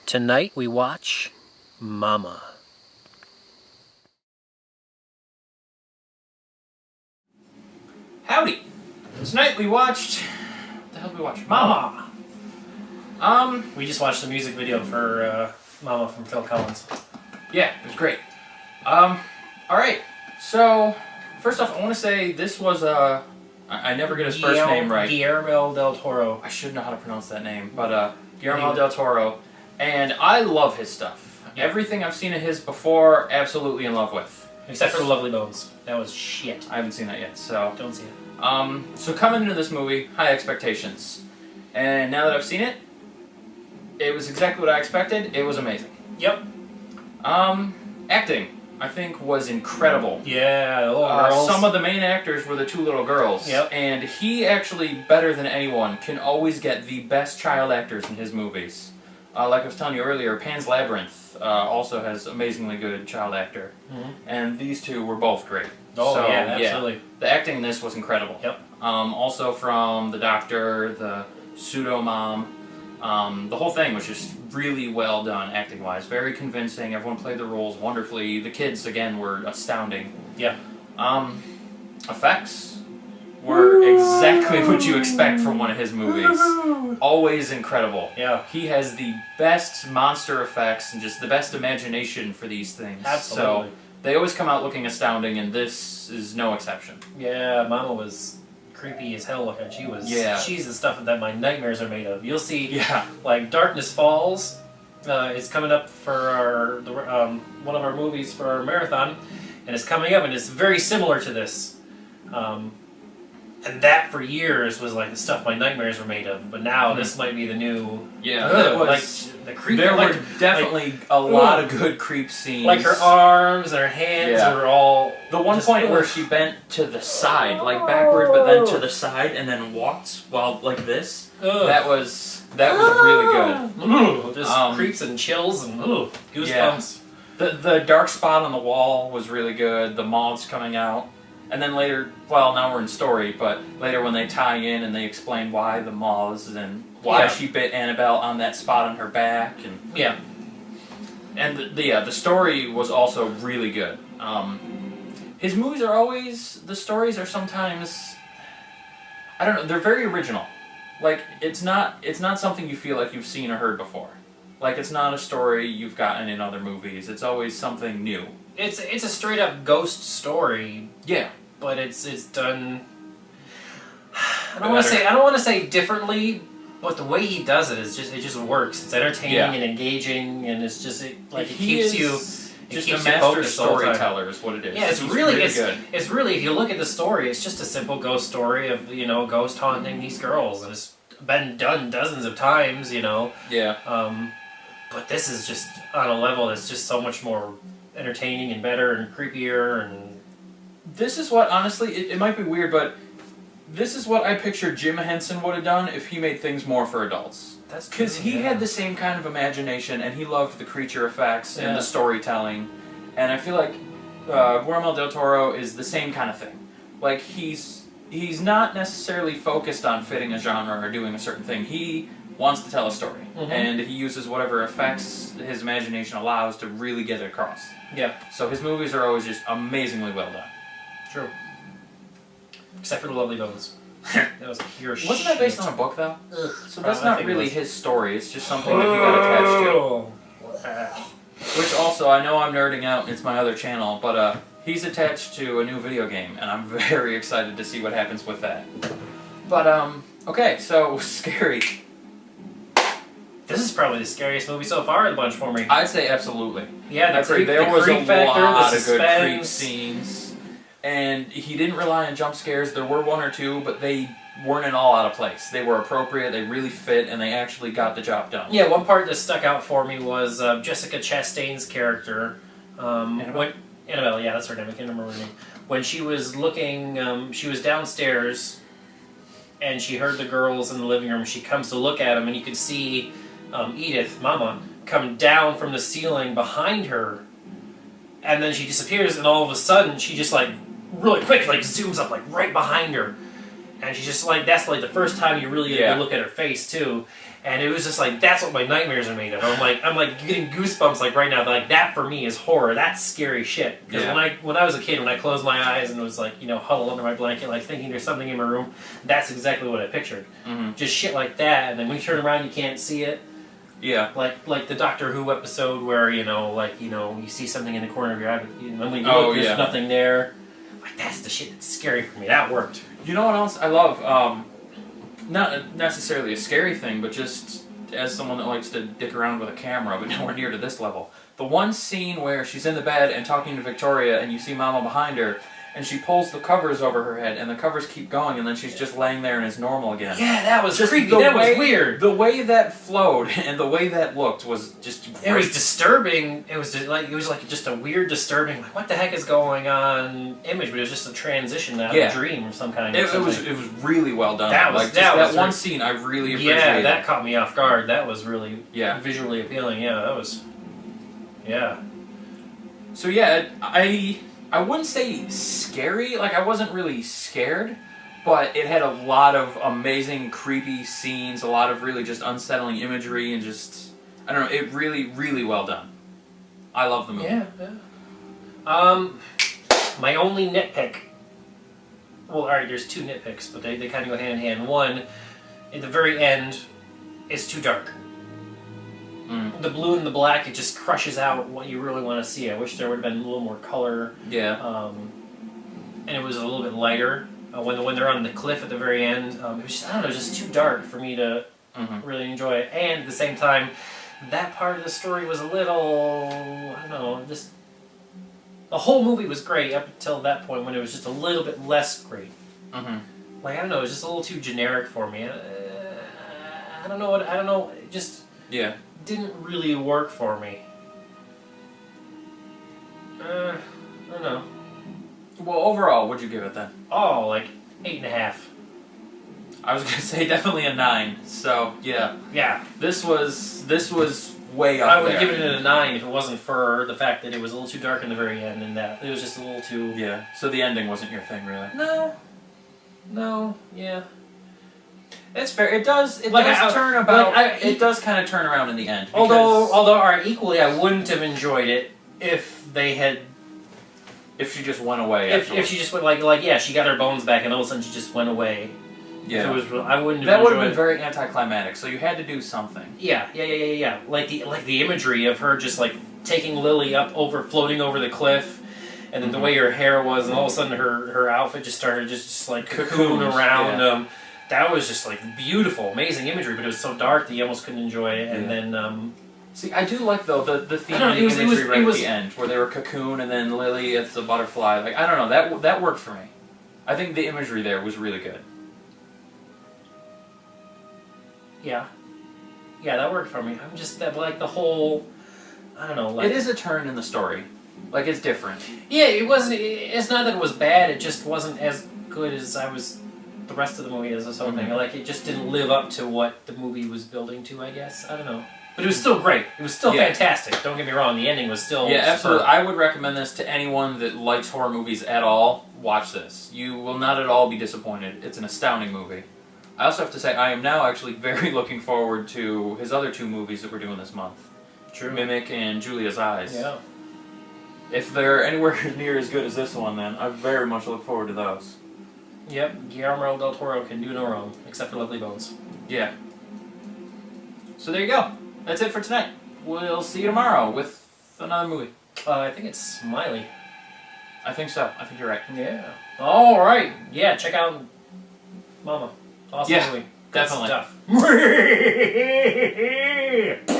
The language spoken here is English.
Tonight we watch Mama. Howdy! Tonight we watched... What the hell did we watch? Mama! We just watched the music video for Mama from Phil Collins. Yeah, it was great. Alright, so... First off, I want to say this was I never get his first name right. Guillermo del Toro. I should know how to pronounce that name, but Guillermo del Toro. And I love his stuff. Yeah. Everything I've seen of his before, absolutely in love with. Except for The Lovely Bones. That was shit. I haven't seen that yet, so... Don't see it. So coming into this movie, high expectations. And now that I've seen it, it was exactly what I expected. It was amazing. Yep. Acting, I think, was incredible. Yeah, the little girls. Some of the main actors were the two little girls. Yep. And he actually, better than anyone, can always get the best child actors in his movies. Like I was telling you earlier, Pan's Labyrinth also has amazingly good child actor. Mm-hmm. And these two were both great. Oh, so, yeah, absolutely. Yeah, the acting in this was incredible. Yep. Also from the doctor, the pseudo-mom, the whole thing was just really well done acting-wise. Very convincing. Everyone played the roles wonderfully. The kids, again, were astounding. Yeah. Effects were exactly what you expect from one of his movies. Always incredible. Yeah. He has the best monster effects and just the best imagination for these things. Absolutely. So they always come out looking astounding, and this is no exception. Yeah, Mama was creepy as hell looking. She was. Yeah. She's the stuff that my nightmares are made of. You'll see. Yeah. Like Darkness Falls. It's coming up for our one of our movies for our marathon, and it's coming up, and it's very similar to this. And that for years was like the stuff my nightmares were made of, but now this might be the new. Yeah, that was, like the creep. there like, were definitely a lot of good creep scenes. Like her arms and her hands were all. The one point where she bent to the side, like backward, but then to the side, and then walked while like this. That was really good. Just creeps and chills and goosebumps. Yeah. The dark spot on the wall was really good. The moths coming out. And then later, well, now we're in story, but later when they tie in and they explain why the moths and why she bit Annabelle on that spot on her back, and and the story was also really good. His movies are always, the stories are sometimes, I don't know, they're very original. Like it's not something you feel like you've seen or heard before. Like it's not a story you've gotten in other movies. It's always something new. It's a straight up ghost story. Yeah. But it's done. I don't want to say differently, but the way he does it is it just works. It's entertaining and engaging, and it's just it keeps you. Just a master storyteller is what it is. Yeah, it's really good. It's really, if you look at the story, it's just a simple ghost story of ghost haunting these girls, and it's been done dozens of times. Yeah. But this is just on a level that's just so much more entertaining and better and creepier and. This is what, honestly, it might be weird, but this is what I picture Jim Henson would have done if he made things more for adults. That's because he had the same kind of imagination, and he loved the creature effects and the storytelling. And I feel like Guillermo del Toro is the same kind of thing. Like he's not necessarily focused on fitting a genre or doing a certain thing. He wants to tell a story, and he uses whatever effects his imagination allows to really get it across. Yeah. So his movies are always just amazingly well done. True. Except for The Lovely Bones. That was pure shit. Wasn't that based on a book, though? So that's not really his story. It's just something that he got attached to. Which also, I know I'm nerding out. It's my other channel, but he's attached to a new video game, and I'm very excited to see what happens with that. But okay, so scary. This is probably the scariest movie so far of the bunch for me. I'd say absolutely. Yeah, there was a factor, lot the of good creep scenes. And he didn't rely on jump scares. There were one or two, but they weren't at all out of place. They were appropriate, they really fit, and they actually got the job done. Yeah, one part that stuck out for me was Jessica Chastain's character. Annabelle, yeah, that's her name. I can't remember her name. When she was looking, she was downstairs, and she heard the girls in the living room. She comes to look at them, and you could see Edith, Mama, come down from the ceiling behind her, and then she disappears, and all of a sudden, she just really quick, zooms up, right behind her. And she's just that's the first time you really get to look at her face, too. And it was just like, that's what my nightmares are made of. I'm like getting goosebumps like right now. Like that for me is horror. That's scary shit. Because when I was a kid, when I closed my eyes and was like, huddled under my blanket, like thinking there's something in my room, that's exactly what I pictured. Mm-hmm. Just shit like that. And then when you turn around, you can't see it. Yeah. Like the Doctor Who episode where, you see something in the corner of your eye, but when you look, there's nothing there. Like, that's the shit that's scary for me. That worked. You know what else I love? Not necessarily a scary thing, but just as someone that likes to dick around with a camera, but nowhere near to this level. The one scene where she's in the bed and talking to Victoria, and you see Mama behind her, and she pulls the covers over her head, and the covers keep going, and then she's just laying there and is normal again. Yeah, that was just creepy. That was weird. The way that flowed and the way that looked was just great. It was disturbing. It was like just a weird, disturbing, like, what the heck is going on image, but it was just a transition out of a dream of some kind. It was really well done. That one scene I really appreciated. Yeah, that caught me off guard. That was really visually appealing. Yeah, that was. Yeah. So yeah, I wouldn't say scary, like I wasn't really scared, but it had a lot of amazing creepy scenes, a lot of really just unsettling imagery, and just, I don't know, it really, really well done. I love the movie. Yeah. My only nitpick, well, alright, there's two nitpicks, but they kind of go hand in hand. One, at the very end, it's too dark. The blue and the black, it just crushes out what you really want to see. I wish there would have been a little more color. Yeah. And it was a little bit lighter. When they're on the cliff at the very end, it was just, I don't know, just too dark for me to really enjoy it. And at the same time, that part of the story was a little, I don't know, just... The whole movie was great up until that point when it was just a little bit less great. Like, I don't know, it was just a little too generic for me. I don't know, it just... Yeah. Didn't really work for me. I don't know. Well, overall, what'd you give it then? Oh, like 8.5. I was gonna say definitely a 9. So yeah. Yeah. This was way up there. I would have given it a 9 if it wasn't for the fact that it was a little too dark in the very end, and that it was just a little too. Yeah. So the ending wasn't your thing, really. No. Yeah. It's fair. It does turn about. It does kind of turn around in the end. Although, all right, equally, I wouldn't have enjoyed it if they had. If she just went away. If she just went like she got her bones back, and all of a sudden she just went away. Yeah. I wouldn't. That would have been very anticlimactic. So you had to do something. Yeah. Like the imagery of her just like taking Lily floating over the cliff. And then the way her hair was, and all of a sudden her outfit just started just like cocoon around. Yeah. That was just like beautiful, amazing imagery, but it was so dark that you almost couldn't enjoy it. And then, see, I do like though the theme of the imagery right at the end, where they were cocoon and then Lily as the butterfly. Like I don't know, that worked for me. I think the imagery there was really good. Yeah, that worked for me. I'm just that like the whole, I don't know. Like, it is a turn in the story, like it's different. Yeah, it wasn't. It's not that it was bad. It just wasn't as good as the rest of the movie is or something. Like, it just didn't live up to what the movie was building to, I guess. I don't know. But it was still great. It was still fantastic. Don't get me wrong. The ending was still... Yeah, absolutely. I would recommend this to anyone that likes horror movies at all. Watch this. You will not at all be disappointed. It's an astounding movie. I also have to say, I am now actually very looking forward to his other 2 movies that we're doing this month. True. Mimic and Julia's Eyes. Yeah. If they're anywhere near as good as this one, then I very much look forward to those. Yep, Guillermo del Toro can do no wrong, except for Lovely Bones. Yeah. So there you go. That's it for tonight. We'll see you tomorrow with another movie. I think it's Smiley. I think so. I think you're right. Yeah. All right. Yeah, check out Mama. Awesome movie. Definitely. Good stuff.